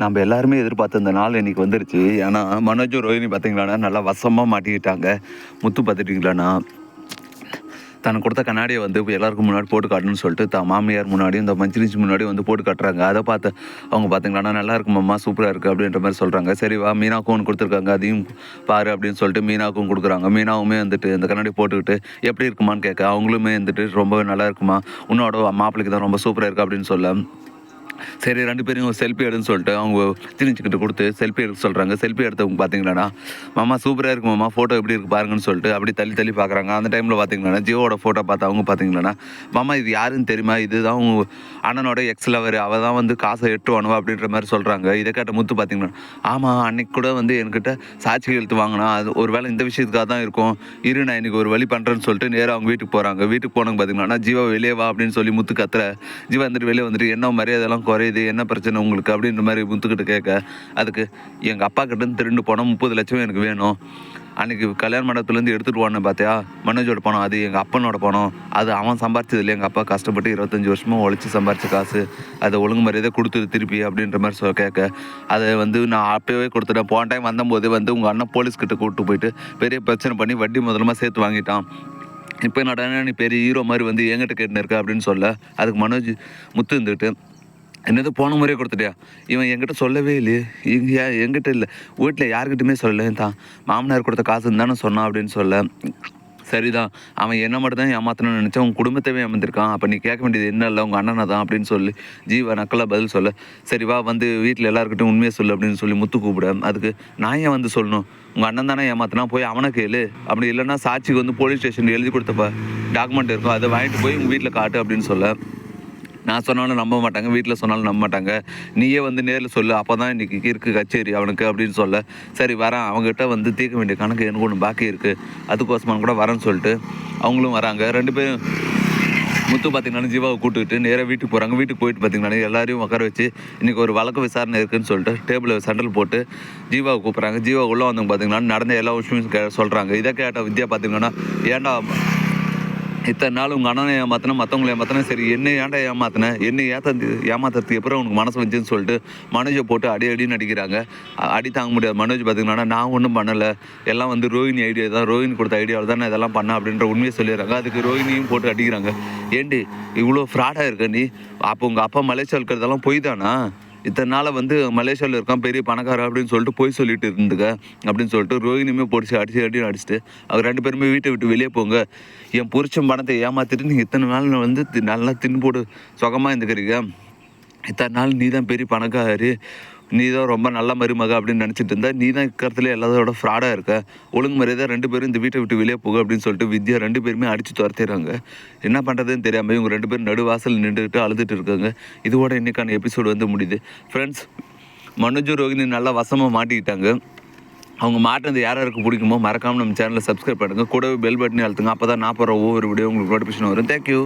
நம்ம எல்லாருமே எதிர்பார்த்த இந்த நாள் இன்னைக்கு வந்துருச்சு. ஏன்னா மனோஜும் ரோஹினி பார்த்தீங்களாண்ணா நல்லா வசமாக மாட்டிக்கிட்டாங்க. முத்து பார்த்துட்டிங்களாண்ணா தனக்கு கொடுத்த கண்ணாடியை வந்து எல்லாருக்கும் முன்னாடி போட்டு காட்டணும்னு சொல்லிட்டு மாமியார் முன்னாடியும் இந்த மஞ்சினிச்சு முன்னாடி வந்து போட்டு காட்டுறாங்க. அதை பார்த்து அவங்க பார்த்தீங்கன்னா நல்லா இருக்குமாம்மா, சூப்பராக இருக்குது அப்படின்ற மாதிரி சொல்கிறாங்க. சரி வா, மீனாவுக்கும் ஒன்று கொடுத்துருக்காங்க, அதையும் பாரு அப்படின்னு சொல்லிட்டு மீனாவுக்கும் கொடுக்குறாங்க. மீனாவுமே வந்துட்டு இந்த கண்ணாடி போட்டுக்கிட்டு எப்படி இருக்குமான்னு கேட்க, அவங்களுமே வந்துட்டு ரொம்ப நல்லா இருக்குமா, உன்னோட மாப்பிள்ளைக்கு தான் ரொம்ப சூப்பராக இருக்குது அப்படின்னு சொல்ல, சரி 2 பேரும் செல்ஃபி எடுன்னு சொல்லிட்டு அவங்க திணிச்சுக்கிட்டு கொடுத்து செல்ஃபி எடுக்க சொல்கிறாங்க. செல்ஃபி எடுத்தவங்க பார்த்தீங்கன்னா, மாமா சூப்பராக இருக்கு மாமா, ஃபோட்டோ எப்படி இருக்குது பாருங்கன்னு சொல்லிட்டு அப்படி தள்ளி தள்ளி பார்க்குறாங்க. அந்த டைமில் பார்த்தீங்கன்னா ஜியோட ஃபோட்டோ பார்த்து அவங்க பார்த்தீங்கன்னா, மாமா இது யாருன்னு தெரியுமா, இதுதான் உங்கள் அண்ணனோட எக்ஸ் லவர், அவள் தான் வந்து காசை எட்டுவானுவா அப்படின்ற மாதிரி சொல்கிறாங்க. இதை கேட்ட முத்து பார்த்தீங்கன்னா, ஆமாம் அன்னைக்கு கூட வந்து என்கிட்ட சாட்சி எழுத்து வாங்கினா, அது ஒரு வேளை இந்த விஷயத்துக்காக தான் இருக்கும், இரு நான் இன்றைக்கி ஒரு வழி பண்ணுறேன்னு சொல்லிட்டு நேராக அவங்க வீட்டுக்கு போகிறாங்க. வீட்டுக்கு போனவங்க பார்த்தீங்கன்னா, ஜீவா வெளியே வா அப்படின்னு சொல்லி முத்து கத்துற, ஜீவா வந்துட்டு வெளியே வந்துட்டு என்ன மரியாதைலாம் குறையுது, என்ன பிரச்சனை உங்களுக்கு அப்படின்ற மாதிரி முத்துக்கிட்ட கேட்க, அதுக்கு எங்கள் அப்பா கிட்டேருந்து திருண்டு போனால் 30 லட்சம் எனக்கு வேணும், அன்றைக்கி கல்யாண மண்டபத்துலேருந்து எடுத்துகிட்டு போனேன் பார்த்தியா மனோஜோட பணம், அது எங்கள் அப்பனோட பணம், அது அவன் சம்பாரிச்சது இல்லை, எங்கள் அப்பா கஷ்டப்பட்டு 25 வருஷமாக உழைச்சி சம்பாரித்த காசு, அதை ஒழுங்கு மரியாதை கொடுத்துரு திருப்பி அப்படின்ற மாதிரி கேட்க, அதை வந்து நான் அப்போவே கொடுத்துட்டேன், போன டைம் வந்தபோது வந்து உங்கள் அண்ணன் போலீஸ்கிட்ட கூப்பிட்டு போயிட்டு பெரிய பிரச்சனை பண்ணி வட்டி முதலமாக சேர்த்து வாங்கிட்டான், இப்போ நடனா நீ பெரிய ஹீரோ மாதிரி வந்து என்கிட்ட கேட்டுன்னு இருக்க அப்படின்னு சொல்ல, அதுக்கு மனோஜ் முத்து இருந்துட்டு, என்னது போன முறையே கொடுத்துட்டியா, இவன் என்கிட்ட சொல்லவே இல்லையே, இங்கே என்கிட்ட இல்லை, வீட்டில் யாருக்கிட்டுமே சொல்லலை, தான் மாமனார் கொடுத்த காசுன்னு தானே சொன்னான் அப்படின்னு சொல்ல, சரிதான் அவன் என்ன மட்டும் தான் ஏமாத்தணும்னு நினச்சா உன் குடும்பத்தவே ஏமாந்திருக்கான், அப்போ நீ கேட்க வேண்டியது என்ன இல்லை உங்கள் அண்ணனை தான் அப்படின்னு சொல்லி ஜீவா நக்கலாக பதில் சொல்ல, சரி வா வந்து வீட்டில் எல்லாருக்கிட்டும் உண்மையை சொல்லு அப்படின்னு சொல்லி முத்து கூப்பிட, அதுக்கு நான் ஏன் வந்து சொல்லணும், உங்கள் அண்ணன் தானே ஏமாத்தினா போய் அவனை கேளு, அப்படி இல்லைன்னா சாட்சிக்கு வந்து போலீஸ் ஸ்டேஷன் எழுதி கொடுத்தப்ப டாக்குமெண்ட் இருக்கும், அதை வாங்கிட்டு போய் உங்கள் வீட்டில் காட்டு அப்படின்னு சொல்ல, நான் சொன்னாலும் நம்ப மாட்டாங்க, வீட்டில் சொன்னாலும் நம்ப மாட்டாங்க, நீயே வந்து நேரில் சொல்லு, அப்போ தான் இன்றைக்கி இருக்குது கச்சேரி அவனுக்கு அப்படின்னு சொல்ல, சரி வரேன், அவங்ககிட்ட வந்து தீர்க்க வேண்டிய கணக்கு எனக்கு ஒன்று பாக்கி இருக்குது, அதுக்கோசமான கூட வரேன்னு சொல்லிட்டு அவங்களும் வராங்க. 2 பேரும் முத்து பார்த்திங்கன்னா ஜீவாவை கூப்பிட்டுக்கிட்டு நேராக வீட்டுக்கு போகிறாங்க. வீட்டுக்கு போயிட்டு பார்த்திங்கன்னா எல்லாரையும் உட்கார வச்சு இன்றைக்கி ஒரு வழக்கு விசாரணை இருக்குதுன்னு சொல்லிட்டு டேபிளில் சண்டல் போட்டு ஜீவாவை கூப்பிட்றாங்க. ஜீவா உள்ளே வந்தவங்க பார்த்திங்கன்னா நடந்த எல்லா விஷயமும் சொல்கிறாங்க. இதை கேட்ட வித்யா பார்த்திங்கன்னா, ஏன்டா இத்தனை நாள் உங்கள் அண்ணனை ஏமாத்தினா மற்றவங்களை ஏமாத்தினா, சரி என்னை ஏன்டா ஏமாத்தினேன், என்னை ஏமாத்துறதுக்கு எப்பறம் உனக்கு மனசு வந்துச்சுன்னு சொல்லிட்டு மனோஜை போட்டு அடின்னு அடிக்கிறாங்க. அடி தாங்க முடியாது. மனோஜ் பார்த்திங்கன்னா நான் ஒன்றும் பண்ணலை, எல்லாம் வந்து ரோஹினி ஐடியா தான், ரோஹினி கொடுத்த ஐடியாவில் தான் நான் இதெல்லாம் பண்ணேன் அப்படின்ற உண்மையை சொல்லிடுறாங்க. அதுக்கு ரோஹினியும் போட்டு அடிக்கிறாங்க. ஏண்டி இவ்வளோ ஃப்ராடாக இருக்க நீ, அப்போ உங்கள் அப்பா மலேசியா இருக்கிறதெல்லாம் போய் தானா, இத்தனை நாளை வந்து மலேசியாவில் இருக்கான் பெரிய பணக்காரர் அப்படின்னு சொல்லிட்டு போய் சொல்லிட்டு இருந்துக்க அப்படின்னு சொல்லிட்டு ரோஹினியுமே பிடிச்சி அடிச்சுட்டு அவர் 2 பேருமே வீட்டை விட்டு வெளியே போங்க, என் புருஷன் பணத்தை ஏமாற்றிட்டு நீங்கள் இத்தனை நாள் வந்து நல்லா தின்னு போட்டு சுகமாக இருந்துக்கிறீங்க, இத்தனை நாள் நீ தான் பெரிய பணக்காரி, நீ தான் ரொம்ப நல்ல மருமக அப்படின்னு நினச்சிட்டு இருந்தா, நீ தான் இருக்கிறதுல எல்லாத்தோட ஃப்ராடாக இருக்க, ஒழுங்கு முறையாக 2 பேரும் இந்த வீட்டை விட்டு வெளியே போக அப்படின்னு சொல்லிட்டு வித்யா 2 பேருமே அடித்து துரத்திடுறாங்க. என்ன பண்ணுறதுன்னு தெரியாமல் இவங்க 2 பேரும் நடுவாசல் நின்றுக்கிட்டு அழுதுட்டு இருக்காங்க. இதோட இன்றைக்கான எபிசோடு வந்து முடியுது. ஃப்ரெண்ட்ஸ், மனோஜ் ரோஹினி நல்லா வசமாக மாட்டிக்கிட்டாங்க. அவங்க மாட்டினது யாருக்கு பிடிக்குமோ மறக்காமல் நம்ம சேனலை சப்ஸ்கிரைப் பண்ணுங்கள், கூடவே பெல் பட்டனே அழுத்துங்க, அப்போ தான் நான் போகிற ஒவ்வொரு வீடியோ உங்களுக்கு நோட்டிஃபிகேஷன் வரும். தேங்க்யூ.